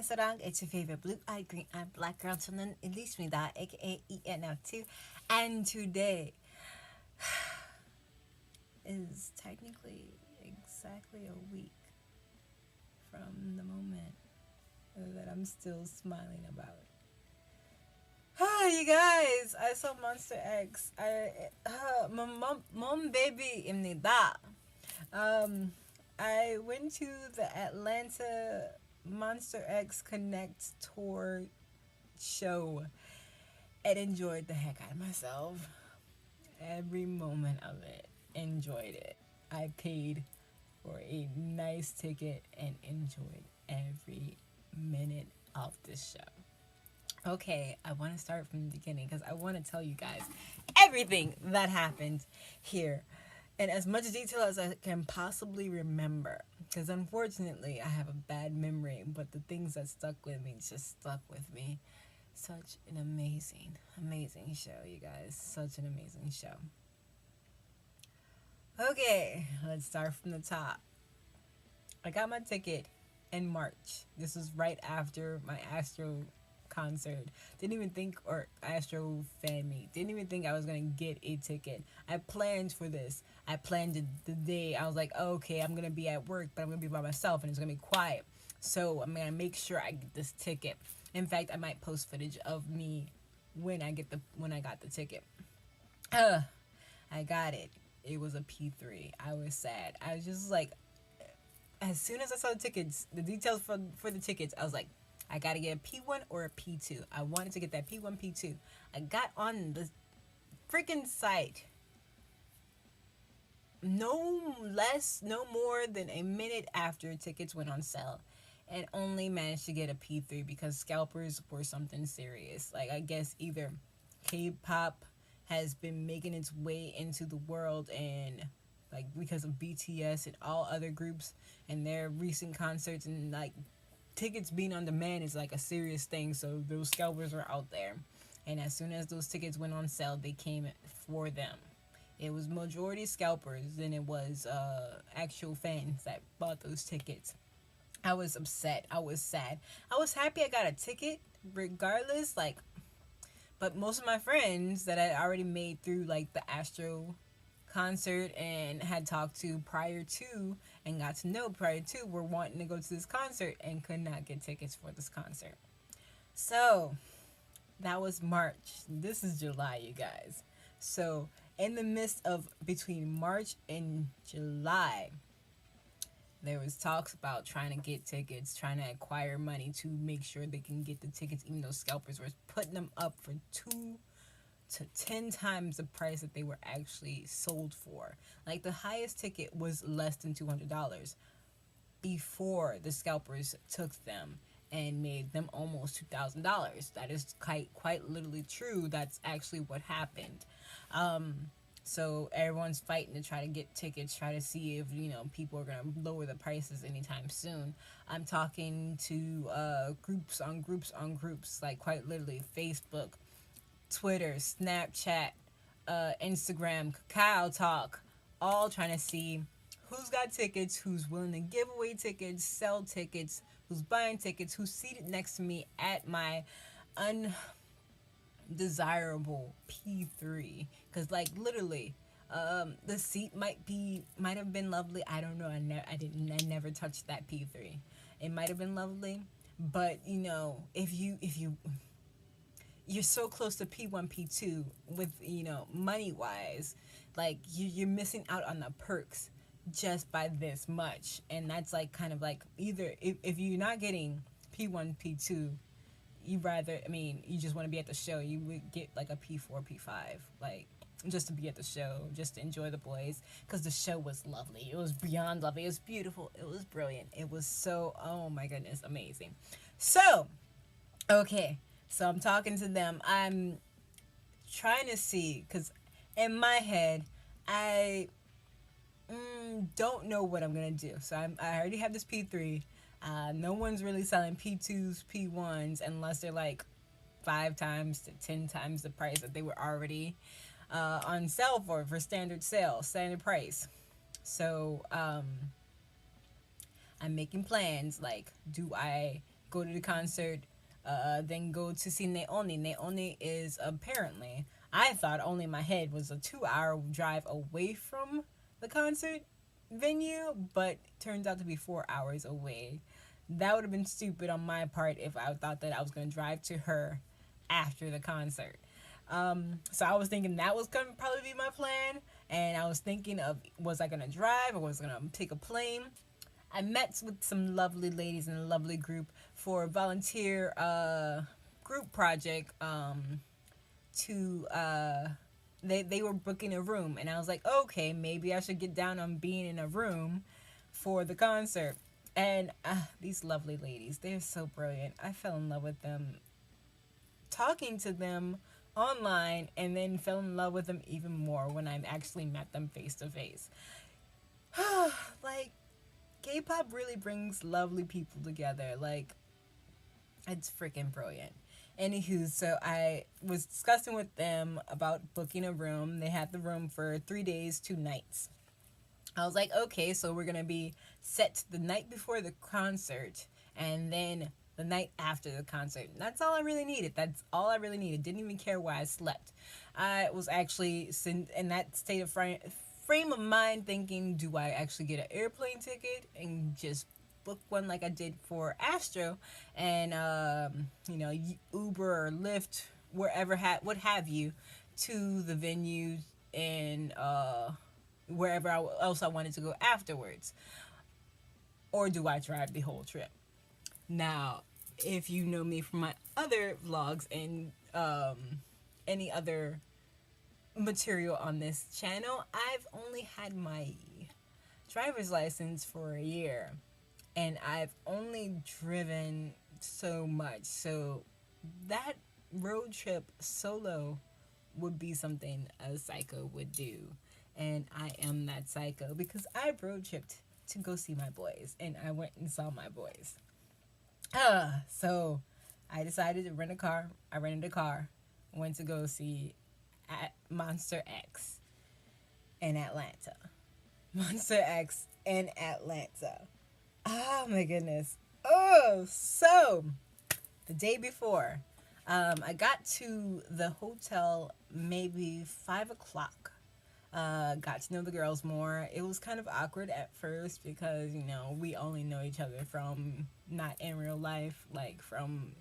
sarang. It's your favorite blue-eyed, green-eyed, black girl children, Elisha, a.k.a. ENL2. And today is technically exactly a week from the moment that I'm still smiling about. You guys, I saw Monster X. Mom baby imnida. I went to the Atlanta Monster X Connect tour show and enjoyed the heck out of myself. Every moment of it. Enjoyed it. I paid for a nice ticket and enjoyed every minute of this show. Okay, I want to start from the beginning because I want to tell you guys everything that happened here in as much detail as I can possibly remember. Because unfortunately, I have a bad memory, but the things that stuck with me just stuck with me. Such an amazing, amazing show, you guys. Such an amazing show. Okay, let's start from the top. I got my ticket in March. This was right after my Astro concert. Didn't even think, or Astro fan meet. Didn't even think I was gonna get a ticket. I planned for this. I planned the day. I was like, oh, okay, I'm gonna be at work, but I'm gonna be by myself and it's gonna be quiet. So I'm gonna make sure I get this ticket. In fact, I might post footage of me when I got the ticket. I got it. It was a P3. I was sad. I was just like, as soon as I saw the tickets, the details for the tickets, I was like, I gotta get a P1 or a P2. I wanted to get that P1, P2. I got on the freaking site no more than a minute after tickets went on sale, and only managed to get a P3 because scalpers were something serious. Like, I guess either K-pop has been making its way into the world, and like because of BTS and all other groups and their recent concerts, and like tickets being on demand is like a serious thing. So those scalpers were out there, and as soon as those tickets went on sale, they came for them. It was majority scalpers than it was actual fans that bought those tickets. I was upset. I was sad. I was happy I got a ticket regardless. Like, but most of my friends that I already made through like the Astro concert and had talked to prior to and got to know prior to were wanting to go to this concert and could not get tickets for this concert. So that was March. This is July, you guys. So in the midst of between March and July, there was talks about trying to get tickets, trying to acquire money to make sure they can get the tickets, even though scalpers were putting them up for 2 to 10 times the price that they were actually sold for. Like, the highest ticket was less than $200 before the scalpers took them and made them almost $2,000. That is quite literally true. That's actually what happened. So everyone's fighting to try to get tickets, try to see if, people are going to lower the prices anytime soon. I'm talking to groups on groups, like quite literally Facebook, Twitter, Snapchat, Instagram, Kakao Talk, all trying to see who's got tickets, who's willing to give away tickets, sell tickets, who's buying tickets, who's seated next to me at my undesirable P3. Because, like, literally, the seat might have been lovely. I don't know. I never touched that P3. It might have been lovely, but if you're so close to P1, P2 with, money wise, like you're missing out on the perks just by this much. And that's like kind of like either if you're not getting P1, P2, you just want to be at the show, you would get like a P4, P5, like just to be at the show, just to enjoy the boys, because the show was lovely. It was beyond lovely. It was beautiful. It was brilliant. It was so, oh my goodness, amazing. So, okay. So I'm talking to them. I'm trying to see, because in my head, I don't know what I'm going to do. So I already have this P3. No one's really selling P2s, P1s, unless they're like 5 times to 10 times the price that they were already on sale for standard price. So I'm making plans, like, do I go to the concert, then go to see Neoni. Neoni is apparently, I thought only in my head was a 2 hour drive away from the concert venue, but turns out to be 4 hours away. That would have been stupid on my part if I thought that I was going to drive to her after the concert. So I was thinking that was going to probably be my plan. And I was thinking of, was I going to drive or was I going to take a plane? I met with some lovely ladies in a lovely group for a volunteer group project to they were booking a room, and I was like, okay, maybe I should get down on being in a room for the concert. And these lovely ladies, they're so brilliant. I fell in love with them talking to them online, and then fell in love with them even more when I actually met them face to face. Like, K-pop really brings lovely people together. Like, it's freaking brilliant. Anywho, so I was discussing with them about booking a room. They had the room for 3 days, 2 nights. I was like, okay, so we're gonna be set the night before the concert, and then the night after the concert. That's all I really needed. That's all I really needed. Didn't even care where I slept. I was actually in that state of frame of mind thinking, do I actually get an airplane ticket and just book one like I did for Astro, and Uber or Lyft, wherever what have you, to the venue and wherever else I wanted to go afterwards, or do I drive the whole trip? Now, if you know me from my other vlogs and any other material on this channel, I've only had my driver's license for a year, and I've only driven so much. So that road trip solo would be something a psycho would do. And I am that psycho because I road tripped to go see my boys, and I went and saw my boys. So I decided to rent a car. I rented a car, went to go see Monster X in Atlanta. Monster X in Atlanta. Oh my goodness. Oh, so the day before, I got to the hotel maybe 5 o'clock. Got to know the girls more. It was kind of awkward at first because, we only know each other from not in real life, like from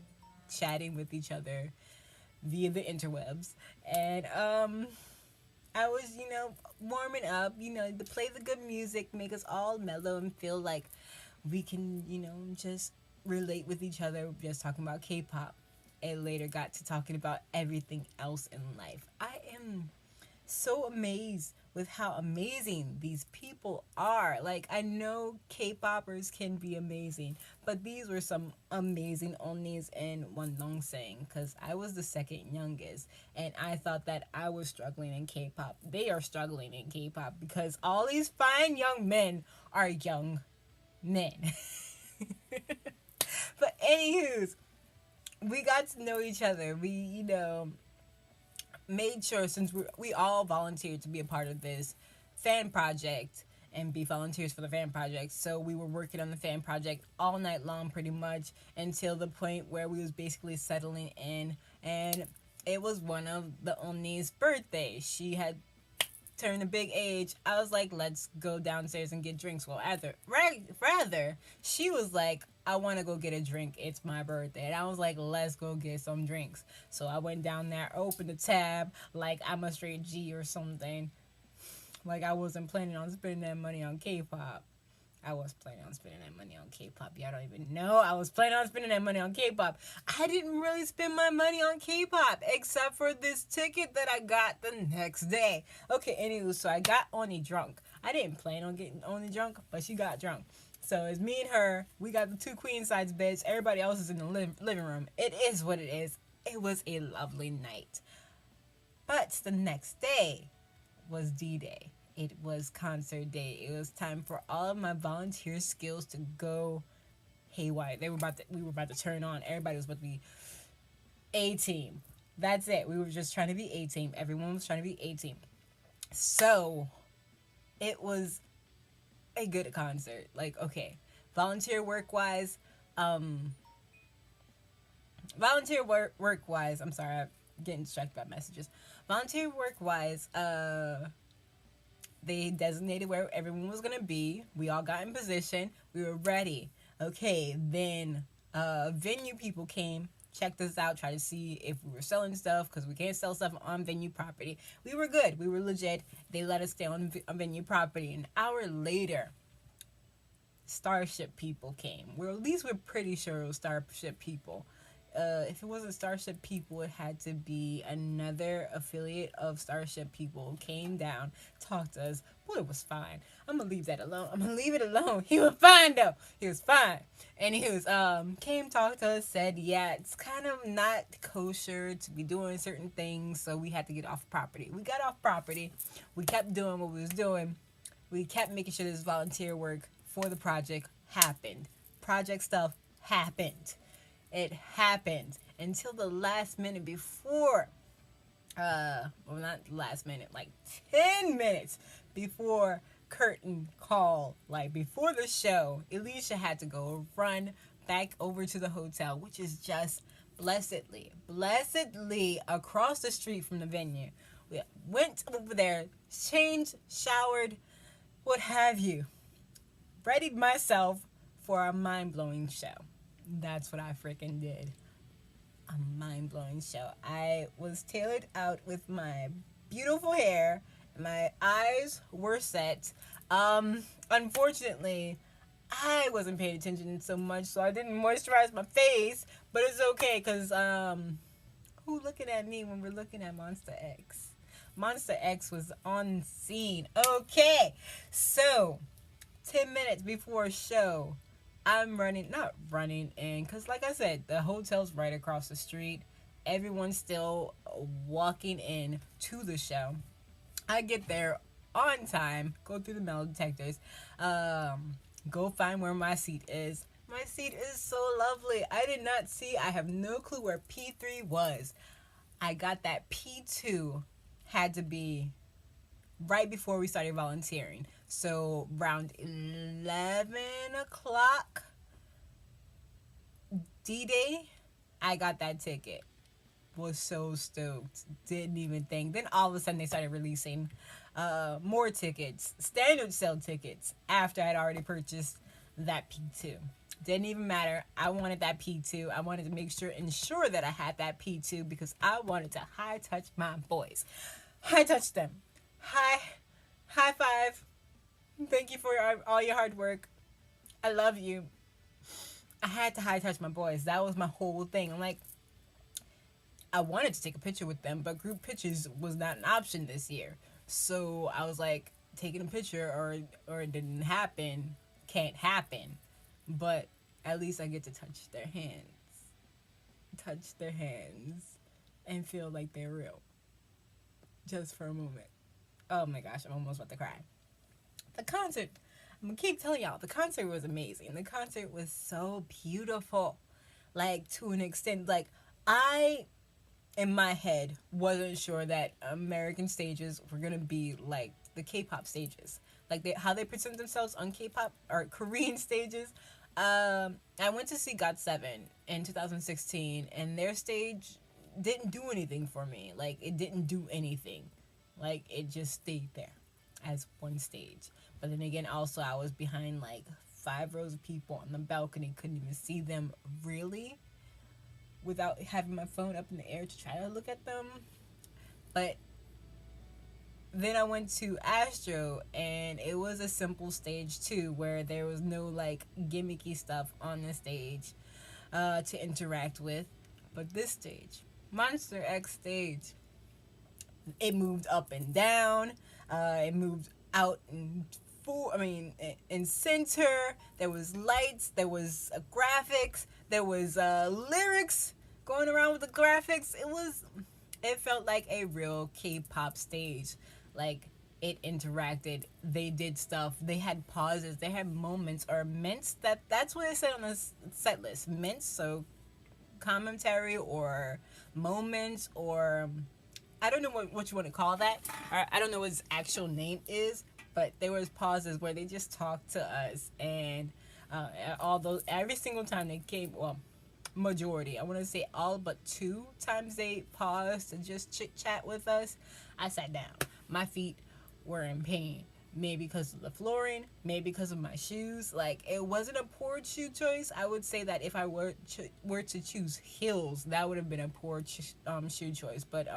chatting with each other via the interwebs. And I was, warming up, to play the good music, make us all mellow and feel like we can, just relate with each other, just talking about K-pop. And later got to talking about everything else in life. I am so amazed with how amazing these people are. Like, I know K-poppers can be amazing, but these were some amazing onlys in Wondongseng, because I was the second youngest, and I thought that I was struggling in K-pop. They are struggling in K-pop because all these fine young men are young men. But anywho's, we got to know each other. We, made sure, since we all volunteered to be a part of this fan project and be volunteers for the fan project, so we were working on the fan project all night long pretty much until the point where we was basically settling in. And it was one of the Omni's birthday. She had turned a big age. I was like, let's go downstairs and get drinks. Well, rather she was like, I want to go get a drink. It's my birthday. And I was like, let's go get some drinks. So I went down there, opened the tab like I'm a straight G or something. Like I wasn't planning on spending that money on K-pop. I was planning on spending that money on K-pop. Y'all don't even know. I was planning on spending that money on K-pop. I didn't really spend my money on K-pop except for this ticket that I got the next day. Okay, anyway, so I got Oni drunk. I didn't plan on getting Oni drunk, but she got drunk. So it's me and her. We got the 2 queen size beds. Everybody else is in the living room. It is what it is. It was a lovely night. But the next day was D-Day. It was concert day. It was time for all of my volunteer skills to go haywire. We were about to turn on. Everybody was about to be A-team. That's it. We were just trying to be A-team. Everyone was trying to be A-team. So it was a good concert. Like, okay, volunteer work wise, volunteer work wise, I'm sorry, I'm getting distracted by messages. Volunteer work wise, they designated where everyone was gonna be. We all got in position. We were ready. Okay, then venue people came, checked us out, tried to see if we were selling stuff because we can't sell stuff on venue property. We were good. We were legit. They let us stay on venue property. An hour later, Starship people came. Well, at least we're pretty sure it was Starship people. If it wasn't Starship people, it had to be another affiliate of Starship people. Came down, talked to us. Boy, it was fine. I'm gonna leave that alone. I'm gonna leave it alone. He was fine though. He was fine, and he was came talked to us. Said yeah, it's kind of not kosher to be doing certain things, so we had to get off property. We got off property. We kept doing what we was doing. We kept making sure this volunteer work for the project happened. Project stuff happened. It happened until the last minute before, well, not last minute, like 10 minutes before curtain call, like before the show, Elisha had to go run back over to the hotel, which is just blessedly across the street from the venue. We went over there, changed, showered, what have you, readied myself for a mind-blowing show. That's what I freaking did. A mind-blowing show. I was tailored out with my beautiful hair. My eyes were set. Unfortunately, I wasn't paying attention so much, so I didn't moisturize my face. But it's okay, because who looking at me when we're looking at MONSTA X? MONSTA X was on scene. Okay, so 10 minutes before show, I'm not running in, because like I said, the hotel's right across the street. Everyone's still walking in to the show. I get there on time, go through the metal detectors, go find where my seat is. My seat is so lovely. I did not see, I have no clue where P3 was. I got that P2 had to be right before we started volunteering. So around 11 o'clock D-Day, I got that ticket. Was so stoked. Didn't even think. Then all of a sudden they started releasing more tickets, standard sale tickets, after I'd already purchased that P2. Didn't even matter. I wanted that P2. I wanted to ensure that I had that P2 because I wanted to high touch my boys. High touch them. High five. Thank you for all your hard work. I love you. I had to high touch my boys. That was my whole thing. I'm like, I wanted to take a picture with them, but group pictures was not an option this year. So I was like, taking a picture or it didn't happen, can't happen. But at least I get to touch their hands, and feel like they're real. Just for a moment. Oh my gosh, I'm almost about to cry. The concert, I'm gonna keep telling y'all, the concert was amazing. The concert was so beautiful. Like, to an extent, like, I, in my head, wasn't sure that American stages were gonna be like the K-pop stages. Like, how they present themselves on K-pop, or Korean stages. I went to see GOT7 in 2016, and their stage didn't do anything for me. Like, it didn't do anything. Like, it just stayed there as one stage. But then again, also, I was behind like 5 rows of people on the balcony, couldn't even see them really without having my phone up in the air to try to look at them. But then I went to Astro, and it was a simple stage too, where there was no like gimmicky stuff on the stage to interact with. But this stage, Monster X stage, it moved up and down. It moved out and in center. There was lights. There was graphics. There was lyrics going around with the graphics. It felt like a real K-pop stage. Like, it interacted. They did stuff. They had pauses. They had moments or mints. That's what it said on the set list. Mints, so commentary or moments, or I don't know what you want to call that. Or I don't know what his actual name is, but there was pauses where they just talked to us, and every single time they came, well, majority. I want to say all but 2 times they paused to just chit chat with us. I sat down. My feet were in pain. Maybe because of the flooring, maybe because of my shoes. Like, it wasn't a poor shoe choice. I would say that if I were to choose heels, that would have been a poor shoe choice. But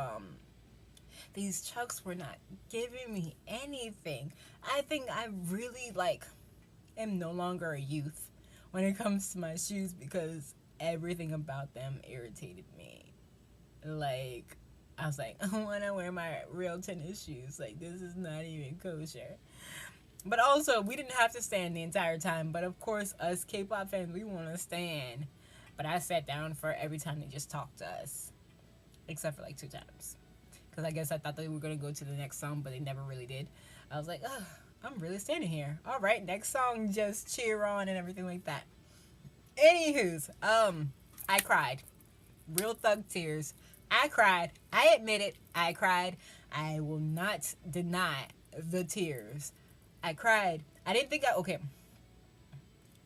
these Chucks were not giving me anything. I think I really am no longer a youth when it comes to my shoes because everything about them irritated me. Like, I was like, I want to wear my real tennis shoes. Like, this is not even kosher. But also, we didn't have to stand the entire time. But of course, us K-pop fans, we want to stand. But I sat down for every time they just talked to us. Except for 2 times. Because I guess I thought they were going to go to the next song, but they never really did. I was like, ugh, I'm really standing here. All right, next song, just cheer on and everything like that. Anywho's, I cried. Real thug tears. I cried. I admit it. I cried. I will not deny the tears. I cried. I didn't think okay.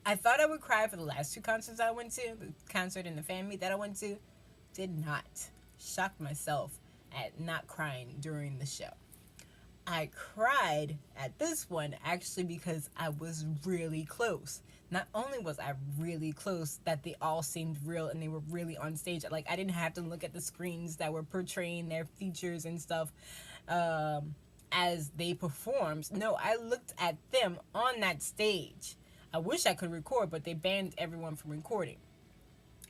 I thought I would cry for the last 2 concerts I went to. The concert and the fan meet that I went to. Did not. Shocked myself at not crying during the show. I cried at this one actually because I was really close. Not only was I really close, that they all seemed real and they were really on stage. Like, I didn't have to look at the screens that were portraying their features and stuff as they performed. No, I looked at them on that stage. I wish I could record, but they banned everyone from recording.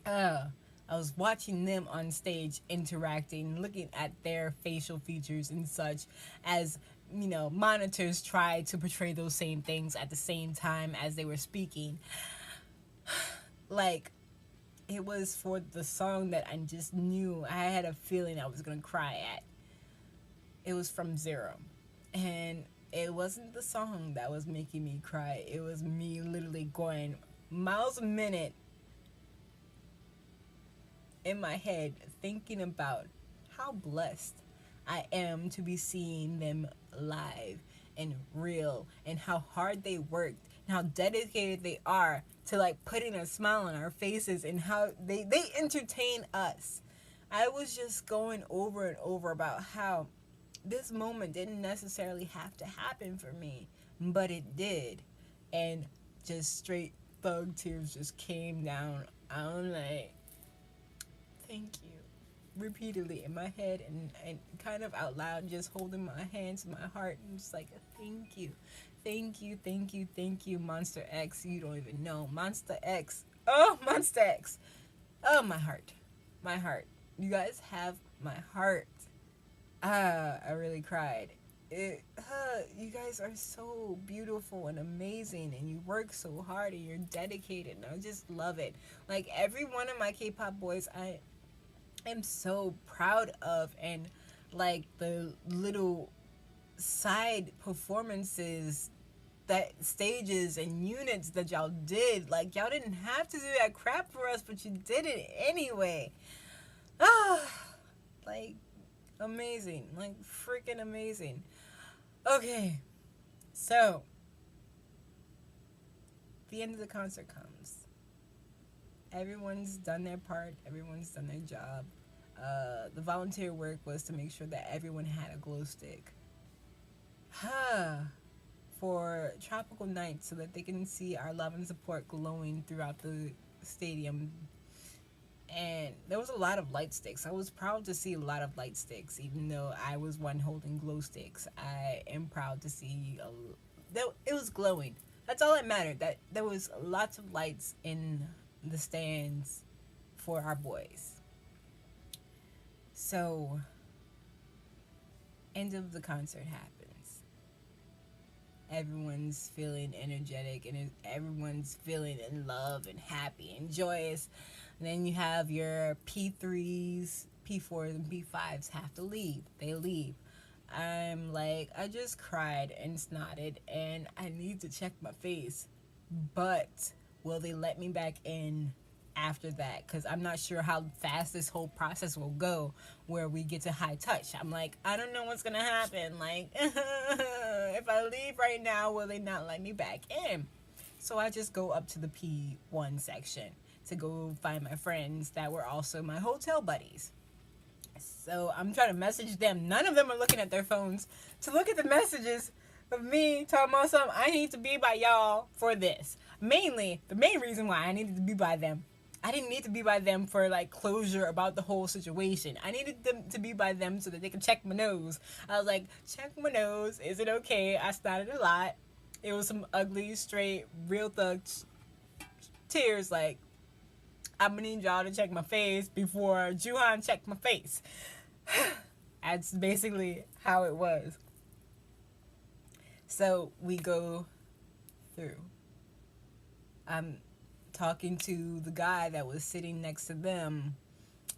I was watching them on stage interacting, looking at their facial features and such as, monitors tried to portray those same things at the same time as they were speaking. Like, it was for the song that I just knew I had a feeling I was going to cry at. It was from Zero. And it wasn't the song that was making me cry. It was me literally going miles a minute in my head thinking about how blessed I am to be seeing them live and real, and how hard they worked and how dedicated they are to putting a smile on our faces, and how they entertain us. I was just going over and over about how this moment didn't necessarily have to happen for me, but it did. And just straight thug tears just came down. I'm like, thank you, repeatedly in my head and kind of out loud, just holding my hand to my heart and just thank you, thank you, thank you, thank you, Monster X. You don't even know. Monster X. Oh, Monster X. Oh, my heart. My heart. You guys have my heart. I really cried. You guys are so beautiful and amazing, and you work so hard and you're dedicated, and I just love it. Every one of my K-pop boys, I am so proud of, and the little side performances, that stages and units that y'all did, y'all didn't have to do that crap for us, but you did it anyway. Amazing, freaking amazing. Okay, so the end of the concert comes. Everyone's done their part. Everyone's done their job. The volunteer work was to make sure that everyone had a glow stick for tropical nights, so that they can see our love and support glowing throughout the stadium. And there was a lot of light sticks. I was proud to see a lot of light sticks, even though I was one holding glow sticks. I am proud to see it was glowing. That's all that mattered. That there was lots of lights in the stands for our boys. So, end of the concert happens. Everyone's feeling energetic, and everyone's feeling in love and happy and joyous. And then you have your P3s, P4s, and P5s have to leave. They leave. I'm I just cried and snotted, and I need to check my face. But will they let me back in after that? Because I'm not sure how fast this whole process will go where we get to high touch. I'm I don't know what's going to happen. If I leave right now, will they not let me back in? So I just go up to the P1 section to go find my friends that were also my hotel buddies. So I'm trying to message them. None of them are looking at their phones to look at the messages of me talking about something. I need to be by y'all for this. Mainly, the main reason why I needed to be by them. I didn't need to be by them for like closure about the whole situation. I needed them to be by them so that they could check my nose. I was like, check my nose. Is it okay? I snotted a lot. It was some ugly, straight, real thug tears. Like, I'm gonna need y'all to check my face before Juhan checked my face. That's basically how it was. So we go through. I'm talking to the guy that was sitting next to them,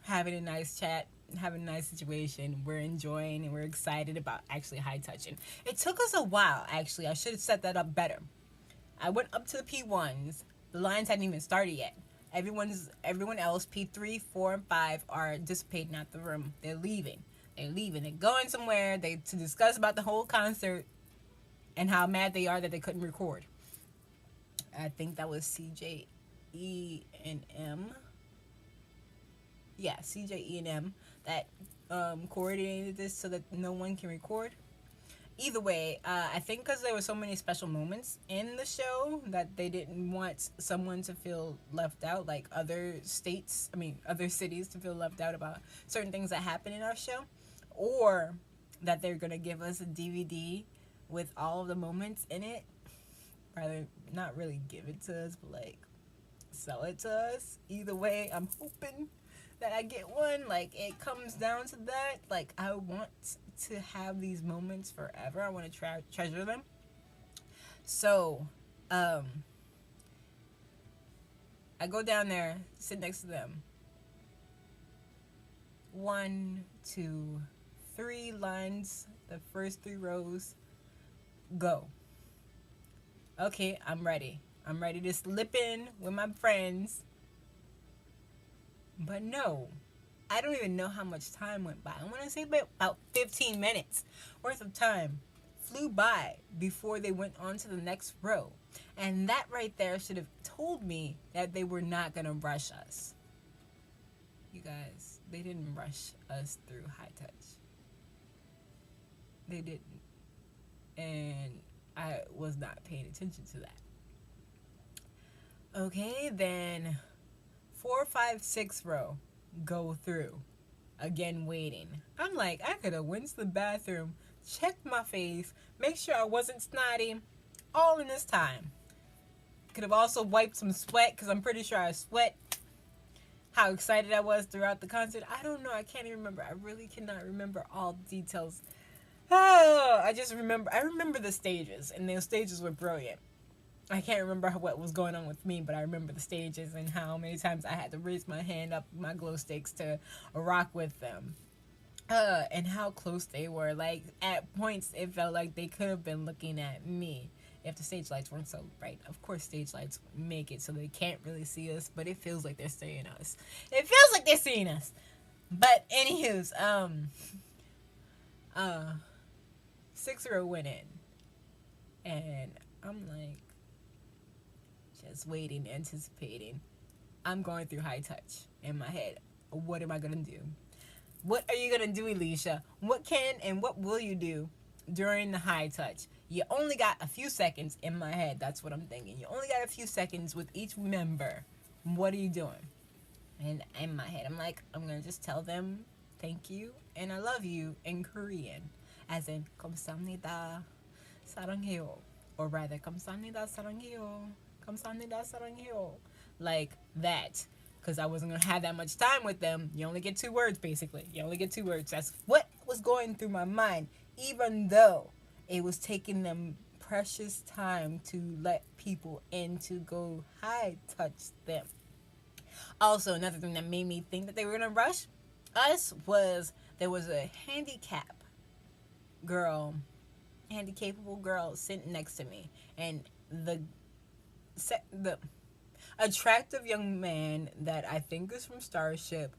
having a nice chat, having a nice situation. We're enjoying and we're excited about actually high touching. It took us a while, actually. I should have set that up better. I went up to the P1s. The lines hadn't even started yet. Everyone else, P3, 4, and 5, are dissipating out the room. They're leaving. They're going somewhere to discuss about the whole concert and how mad they are that they couldn't record. I think that was CJ, E, and M. Yeah, CJ, E, and M that coordinated this so that no one can record. Either way, I think because there were so many special moments in the show that they didn't want someone to feel left out, like other cities to feel left out about certain things that happen in our show, or that they're going to give us a DVD with all of the moments in it. Rather, not really give it to us, but like sell it to us. Either way, I'm hoping that I get one. Like, it comes down to that. Like, I want to have these moments forever. I want to treasure them. So, I go down there, sit next to them. 1, 2, 3 lines, the first 3 rows, go. Okay, I'm ready. I'm ready to slip in with my friends. But no, I don't even know how much time went by. I want to say about 15 minutes worth of time flew by before they went on to the next row. And that right there should have told me that they were not going to rush us. You guys, they didn't rush us through high touch. They didn't. And I was not paying attention to that. Okay, then 4, 5, 6 row go through. Again, waiting. I'm like, I could have went to the bathroom, checked my face, make sure I wasn't snotty, all in this time. Could have also wiped some sweat, because I'm pretty sure I sweat. How excited I was throughout the concert. I don't know. I can't even remember. I really cannot remember all the details. Oh, I remember the stages, and those stages were brilliant. I can't remember what was going on with me, but I remember the stages and how many times I had to raise my hand up my glow sticks to rock with them. And how close they were. Like, at points, it felt like they could have been looking at me if the stage lights weren't so bright. Of course, stage lights make it so they can't really see us, but it feels like they're seeing us. It feels like they're seeing us. But, anywho's, 6 row went in. And I'm like, just waiting, anticipating. I'm going through high touch in my head. What am I going to do? What are you going to do, Elisha? What can and what will you do during the high touch? You only got a few seconds in my head. That's what I'm thinking. You only got a few seconds with each member. What are you doing? And in my head, I'm like, I'm going to just tell them thank you and I love you in Korean. As in, 감사합니다, 사랑해요. Or rather, 감사합니다, 사랑해요. 감사합니다, 사랑해요. Like that. Because I wasn't going to have that much time with them. You only get 2 words, basically. You only get 2 words. That's what was going through my mind. Even though it was taking them precious time to let people in to go high touch them. Also, another thing that made me think that they were going to rush us was there was a handicapable girl sitting next to me. And the attractive young man that I think is from Starship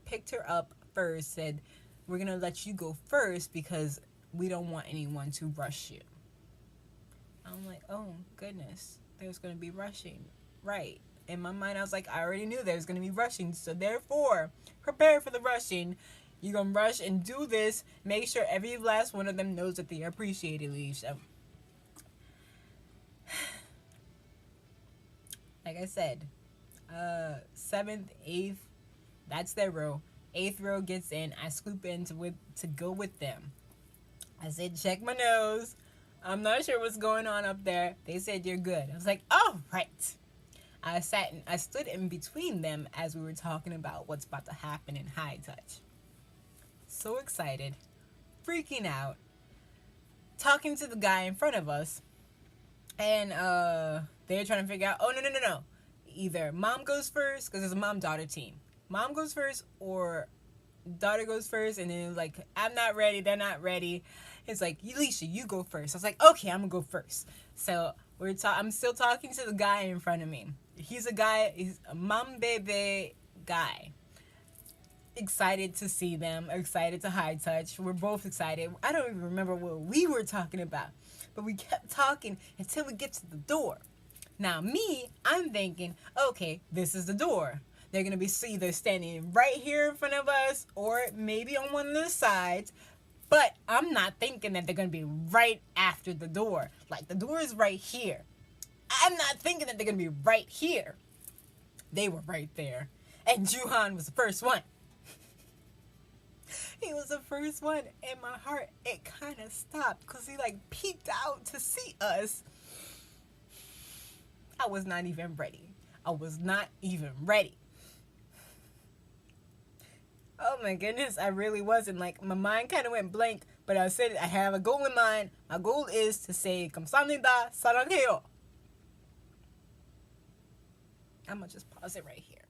picked her up first, said, we're going to let you go first because we don't want anyone to rush you. I'm like, oh, goodness. There's going to be rushing. Right. in my mind, I was like, I already knew there was going to be rushing. So therefore, prepare for the rushing. You're going to rush and do this. Make sure every last one of them knows that they appreciate Elisha. Like I said, 7th, 8th, that's their row. 8th row gets in. I scoop in to go with them. I said, check my nose. I'm not sure what's going on up there. They said, you're good. I was like, oh, right. I stood in between them as we were talking about what's about to happen in high touch. So excited. Freaking out. Talking to the guy in front of us. And they're trying to figure out, oh, no. Either mom goes first, because it's a mom-daughter team. Mom goes first, or daughter goes first, and then like, I'm not ready, they're not ready. It's like, Elisha, you go first. I was like, okay, I'm gonna go first. So I'm still talking to the guy in front of me. He's a mom baby guy. Excited to see them, excited to high touch. We're both excited. I don't even remember what we were talking about, but we kept talking until we get to the door. Now me, I'm thinking, okay, this is the door. They're going to be either standing right here in front of us or maybe on one of the sides. But I'm not thinking that they're going to be right after the door. Like, the door is right here. I'm not thinking that they're going to be right here. They were right there. And Juhan was the first one. He was the first one. And my heart, it kind of stopped because he, like, peeked out to see us. I was not even ready. Oh my goodness, I really wasn't. Like, my mind kind of went blank, but I said I have a goal in mind. My goal is to say, 감사합니다, 사랑해요. I'm going to just pause it right here.